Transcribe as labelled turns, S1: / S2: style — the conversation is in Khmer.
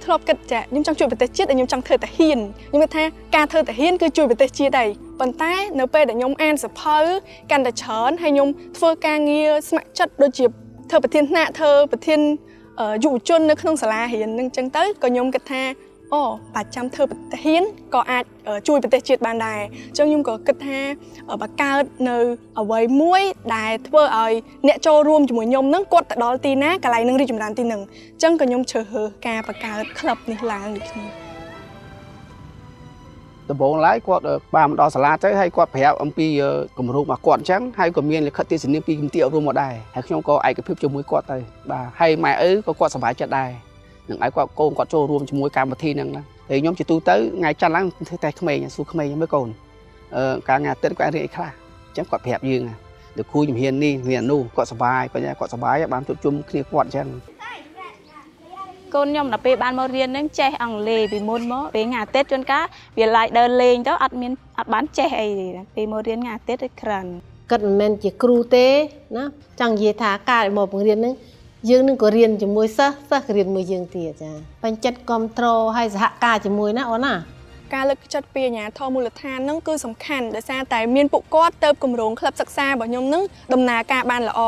S1: ធ្លាប់គិតចាខ្ញុំចង់ជួយប្រទេសជាតិដែលខ្ញុំចង់ធ្វើតាហ៊ានខ្ញុំគិតថាការធ្វើតាហ៊ានគឺជួយប្រទេសជាតិដែរប៉ុន្តែនៅពេលដែលខ្ញុំអានសភៅកាន់តែច្រើនហើយខ្ញុំធ្វើការងារស្ម័គ្រចិត្តដូចជាធ្វើប្រធានថ្នាក់ធ្វើប្រធានយុវជននៅក្នុងសាលារៀននឹងអញ្ចឹងទៅក៏ខ្ញុំគិតថាអូបើចាំធ្វើប្រទេសហ៊ានក៏អាចជួយប្រទេសជាតិបានដែរអញ្ចឹងខ្ញុំក៏គិតថាបើកើតនៅអ្វីមួយដែលធ្វើឲ្យអ្នកចូលរួមជាមួយខ្ញុំនឹងគាត់ទៅដល់ទីណាកន្លែងនឹងរីកចម្រើនទីនឹងអញ្ចឹងក៏ខ្ញុំជ្រើសរើសការបង្កើតក្លឹបនេះឡើងដូចគ្នា
S2: ដំបូងឡើយគាត់បានមកដល់សាលាទៅហើយគាត់ប្រាប់អំពីគម្រោងរបស់គាត់អញ្ចឹងហើយក៏មានលិខិតទស្សនាពីគំទីអប់រំមកដែរហើយខ្ញុំក៏ឯកភាពជាមួយគាត់ទៅបាទហើយម៉ែឪក៏គាត់សប្បាយចិត្តដែរនឹងឲ្យគាត់កូនគាត់ចូលរួមជាមួយកម្មវិធីហ្នឹងណាហើយខ្ញុំជាទូទៅថ្ងៃច័ន្ទឡើងធ្វើតែក្មេងសួរក្មេងមើលកូនការថ្ងៃអាទិត្យគាត់រៀនអីខ្លះអញ្ចឹងគាត់ប្រាប់យើងទៅគូជំហាននេះជំហាននោះគាត់សប្បាយគាត់សប្បាយបានជួបជុំគ្នាគាត់អញ្ចឹង
S3: កូនខ្ញុំដល់ពេលបានមករៀននឹងចេះអង់គ្លេសពីមុនមកពេលថ្ងៃអាទិត្យជួនកាលវាឡាយដើរលេងទៅអត់បានចេះអីទេពេលមករៀនថ្ងៃអាទិត្យឯក្រាន់
S4: គិតមិនមែនជាគ្រូទេណាចង់និយាយថាការមកបង្រៀននឹងយើងនឹងក៏រៀនជាមួយសិស្សក៏រៀនមួយយើងទៀតចាបញ្ចិតគ្រប់គ្រងហើយសហការជាមួយណាអូនណា
S1: ការលើកទឹកចិត្តពីអាជ្ញាធរមូលដ្ឋានហ្នឹងគឺសំខាន់ដោយសារតែមានពួកគាត់ទៅគម្រោងក្លឹបសិក្សារបស់ខ្ញុំហ្នឹងដំណើរការបានល្អ